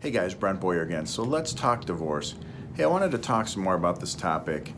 Hey guys, Brent Boyer again. So let's talk divorce. Hey, I wanted to talk some more about this topic.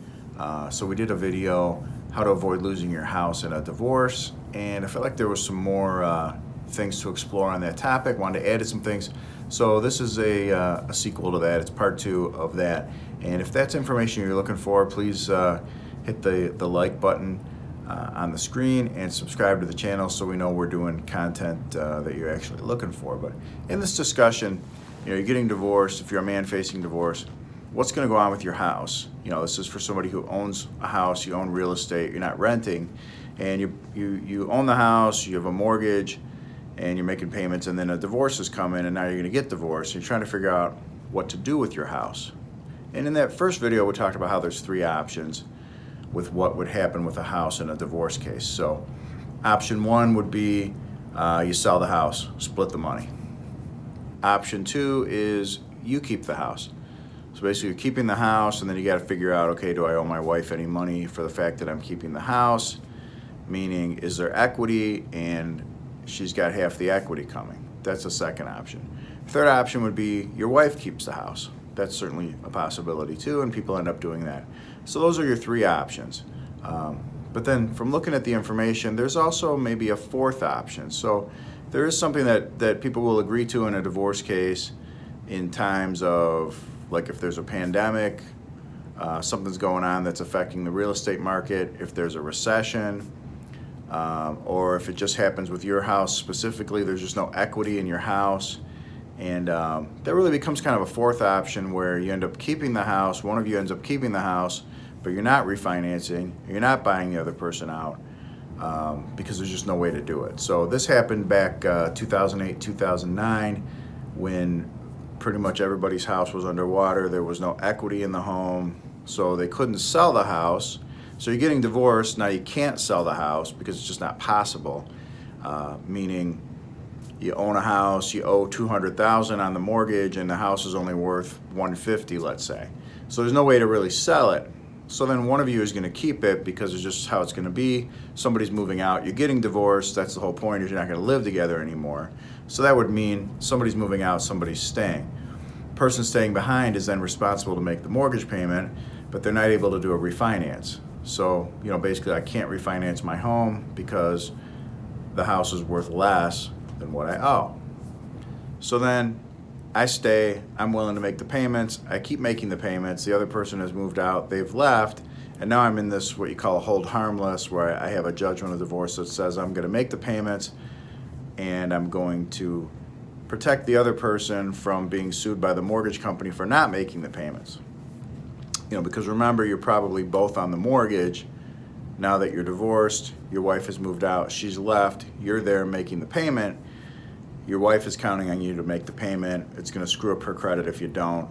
So we did a video, how to avoid losing your house in a divorce, and I felt like there was some more things to explore on that topic. Wanted to add some things. So this is a sequel to that. It's part 2 of that. And if that's information you're looking for, please hit the like button on the screen and subscribe to the channel so we know we're doing content that you're actually looking for. But in this discussion, you're getting divorced. If you're a man facing divorce, what's going to go on with your house? This is for somebody who owns a house, you own real estate, you're not renting, and you own the house, you have a mortgage, and you're making payments, and then a divorce is coming, and now you're going to get divorced. You're trying to figure out what to do with your house. And in that first video, we talked about how there's 3 options with what would happen with a house in a divorce case. So option 1 would be you sell the house, split the money. Option 2 is you keep the house. So basically you're keeping the house, and then you got to figure out, okay, do I owe my wife any money for the fact that I'm keeping the house? Meaning, is there equity, and she's got half the equity coming? That's the second option. Third option would be your wife keeps the house. That's certainly a possibility too, and people end up doing that. So those are your 3 options. But then from looking at the information, there's also maybe a 4th option. So there is something that people will agree to in a divorce case in times of, like, if there's a pandemic, something's going on that's affecting the real estate market, if there's a recession, or if it just happens with your house specifically, there's just no equity in your house. And that really becomes kind of a 4th option where you end up keeping the house, one of you ends up keeping the house, but you're not refinancing, you're not buying the other person out. Because there's just no way to do it. So this happened back 2008, 2009, when pretty much everybody's house was underwater. There was no equity in the home, so they couldn't sell the house. So you're getting divorced, now you can't sell the house because it's just not possible. Meaning you own a house, you owe $200,000 on the mortgage, and the house is only worth $150,000, let's say. So there's no way to really sell it. So then one of you is going to keep it because it's just how it's going to be. Somebody's moving out. You're getting divorced. That's the whole point, is you're not going to live together anymore. So that would mean somebody's moving out, somebody's staying. The person staying behind is then responsible to make the mortgage payment, but they're not able to do a refinance. So, basically I can't refinance my home because the house is worth less than what I owe. So then I stay, I'm willing to make the payments, I keep making the payments, the other person has moved out, they've left, and now I'm in this, what you call a hold harmless, where I have a judgment of divorce that says I'm going to make the payments, and I'm going to protect the other person from being sued by the mortgage company for not making the payments. Because remember, you're probably both on the mortgage. Now that you're divorced, your wife has moved out, she's left, you're there making the payment. Your wife is counting on you to make the payment. It's going to screw up her credit if you don't.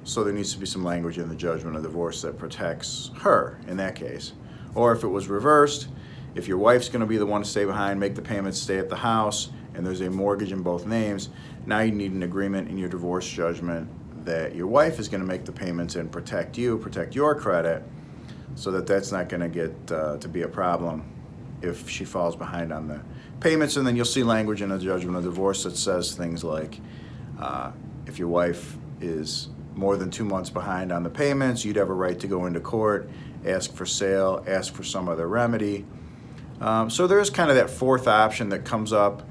So there needs to be some language in the judgment of divorce that protects her in that case. Or if it was reversed, if your wife's going to be the one to stay behind, make the payments, stay at the house, and there's a mortgage in both names, now you need an agreement in your divorce judgment that your wife is going to make the payments and protect you, protect your credit, so that that's not going to get to be a problem if she falls behind on the payments. And then you'll see language in a judgment of divorce that says things like, if your wife is more than 2 months behind on the payments, you'd have a right to go into court, ask for sale, ask for some other remedy. So there's kind of that 4th option that comes up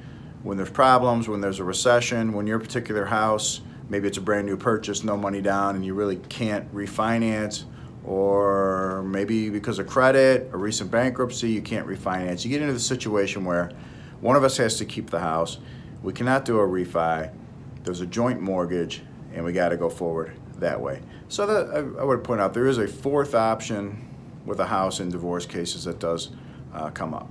when there's problems, when there's a recession, when your particular house, maybe it's a brand new purchase, no money down, and you really can't refinance, or maybe because of credit, a recent bankruptcy, you can't refinance. You get into the situation where one of us has to keep the house. We cannot do a refi. There's a joint mortgage, and we got to go forward that way. So I would point out there is a 4th option with a house in divorce cases that does come up.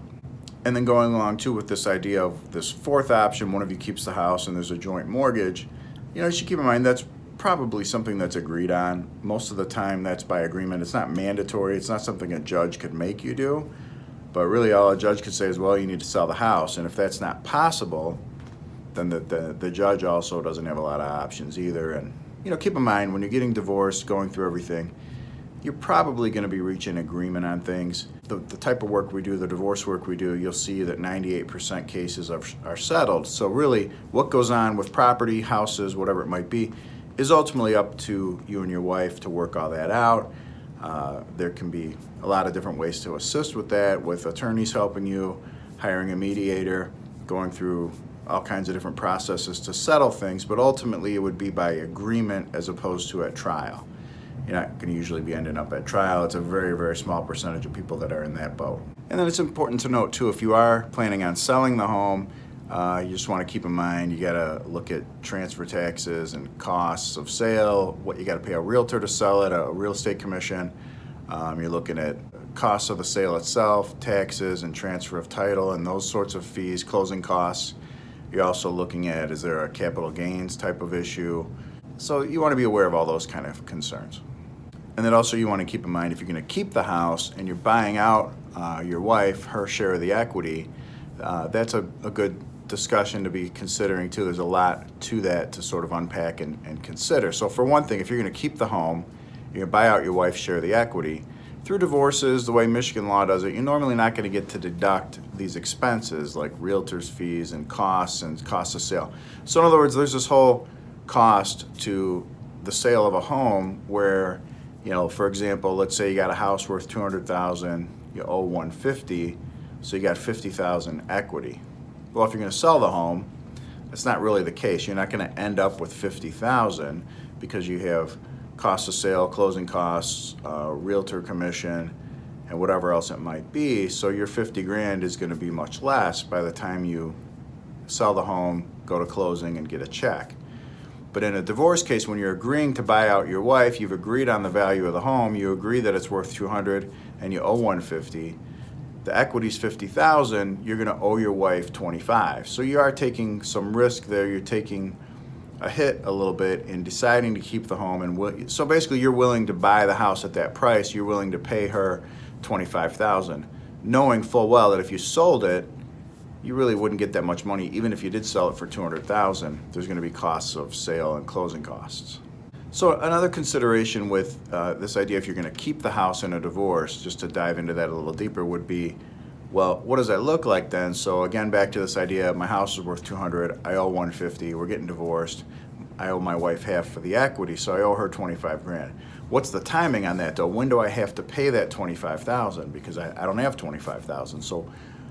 And then going along too with this idea of this 4th option, one of you keeps the house and there's a joint mortgage, you should keep in mind that's probably something that's agreed on. Most of the time that's by agreement. It's not mandatory. It's not something a judge could make you do. But really all a judge could say is, well, you need to sell the house. And if that's not possible, then the judge also doesn't have a lot of options either. And keep in mind, when you're getting divorced, going through everything, you're probably going to be reaching agreement on things. The type of work we do, the divorce work we do, you'll see that 98% cases are settled. So really, what goes on with property, houses, whatever it might be, is ultimately up to you and your wife to work all that out. There can be a lot of different ways to assist with that, with attorneys helping you, hiring a mediator, going through all kinds of different processes to settle things, but ultimately it would be by agreement as opposed to at trial. You're not going to usually be ending up at trial. It's a very, very small percentage of people that are in that boat. And then it's important to note too, if you are planning on selling the home, you just want to keep in mind you got to look at transfer taxes and costs of sale, what you got to pay a realtor to sell it, a real estate commission. You're looking at costs of the sale itself, taxes and transfer of title and those sorts of fees, closing costs. You're also looking at, is there a capital gains type of issue? So you want to be aware of all those kind of concerns. And then also you want to keep in mind, if you're going to keep the house and you're buying out your wife, her share of the equity, that's a good discussion to be considering too. There's a lot to that to sort of unpack and consider. So for one thing, if you're going to keep the home, you're going to buy out your wife's share of the equity. Through divorces, the way Michigan law does it, you're normally not going to get to deduct these expenses like realtor's fees and costs of sale. So in other words, there's this whole cost to the sale of a home where, for example, let's say you got a house worth $200,000, you owe $150,000, so you got $50,000 equity. Well, if you're going to sell the home, that's not really the case. You're not going to end up with $50,000 because you have cost of sale, closing costs, realtor commission, and whatever else it might be. So your $50,000 is going to be much less by the time you sell the home, go to closing, and get a check. But in a divorce case, when you're agreeing to buy out your wife, you've agreed on the value of the home, you agree that it's worth $200,000 and you owe $150,000. The equity's $50,000, you're going to owe your wife $25,000. So you are taking some risk there. You're taking a hit a little bit in deciding to keep the home, and so basically you're willing to buy the house at that price. You're willing to pay her $25,000, knowing full well that if you sold it, you really wouldn't get that much money. Even if you did sell it for $200,000, there's going to be costs of sale and closing costs. So another consideration with this idea, if you're going to keep the house in a divorce, just to dive into that a little deeper, would be, well, what does that look like then? So again, back to this idea, my house is worth $200,000, I owe $150,000, we're getting divorced, I owe my wife half for the equity, so I owe her $25,000. What's the timing on that though? When do I have to pay that $25,000? Because I don't have $25,000. So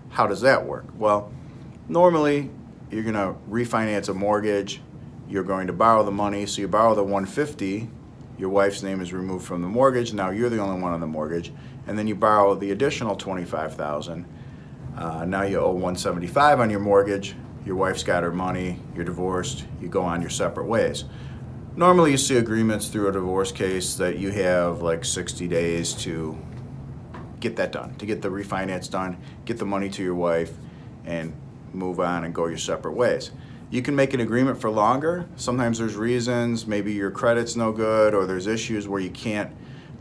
how does that work? Well, normally you're going to refinance a mortgage, you're going to borrow the money, so you borrow the $150,000, your wife's name is removed from the mortgage, now you're the only one on the mortgage, and then you borrow the additional $25,000. Now you owe $175,000 on your mortgage, your wife's got her money, you're divorced, you go on your separate ways. Normally you see agreements through a divorce case that you have like 60 days to get that done, to get the refinance done, get the money to your wife, and move on and go your separate ways. You can make an agreement for longer. Sometimes there's reasons, maybe your credit's no good or there's issues where you can't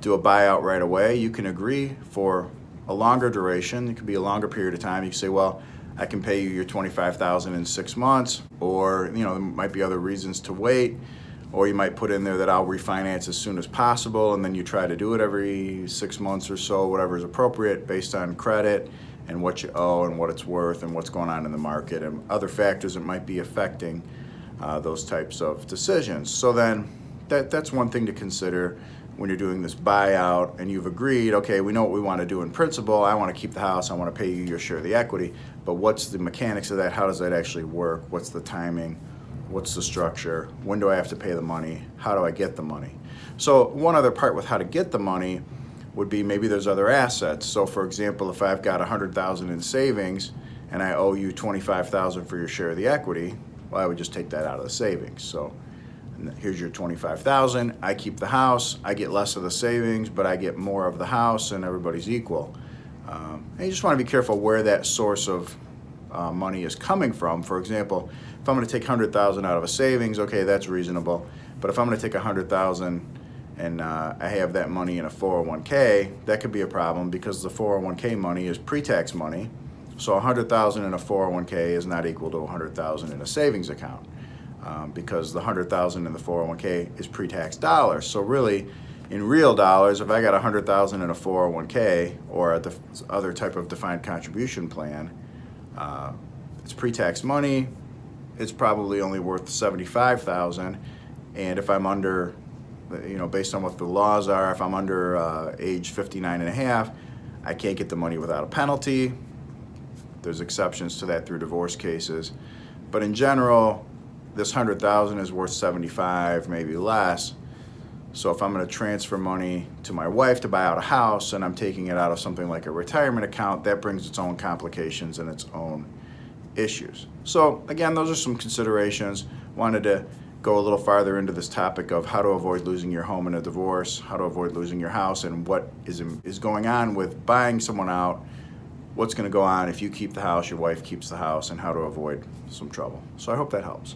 do a buyout right away. You can agree for a longer duration. It could be a longer period of time. You can say, well, I can pay you your $25,000 in 6 months, or there might be other reasons to wait, or you might put in there that I'll refinance as soon as possible, and then you try to do it every 6 months or so, whatever is appropriate based on credit and what you owe and what it's worth and what's going on in the market and other factors that might be affecting those types of decisions. So then that's one thing to consider when you're doing this buyout and you've agreed, okay, we know what we want to do in principle. I want to keep the house. I want to pay you your share of the equity. But what's the mechanics of that? How does that actually work? What's the timing? What's the structure? When do I have to pay the money? How do I get the money? So one other part with how to get the money would be maybe there's other assets. So for example, if I've got $100,000 in savings and I owe you $25,000 for your share of the equity, well, I would just take that out of the savings. So here's your $25,000, I keep the house, I get less of the savings, but I get more of the house and everybody's equal. And you just want to be careful where that source of money is coming from. For example, if I'm going to take $100,000 out of a savings, okay, that's reasonable. But if I'm going to take $100,000 and I have that money in a 401k, that could be a problem because the 401k money is pre-tax money. So $100,000 in a 401k is not equal to $100,000 in a savings account because the $100,000 in the 401k is pre-tax dollars. So really, in real dollars, if I got $100,000 in a 401k or a other type of defined contribution plan, it's pre-tax money. It's probably only worth $75,000, and if I'm under, based on what the laws are, if I'm under age 59 and a half, I can't get the money without a penalty. There's exceptions to that through divorce cases, but in general, this $100,000 is worth 75, maybe less. So if I'm going to transfer money to my wife to buy out a house and I'm taking it out of something like a retirement account, that brings its own complications and its own issues. So again, those are some considerations. Wanted to go a little farther into this topic of how to avoid losing your home in a divorce, how to avoid losing your house, and what is going on with buying someone out, what's going to go on if you keep the house, your wife keeps the house, and how to avoid some trouble. So I hope that helps.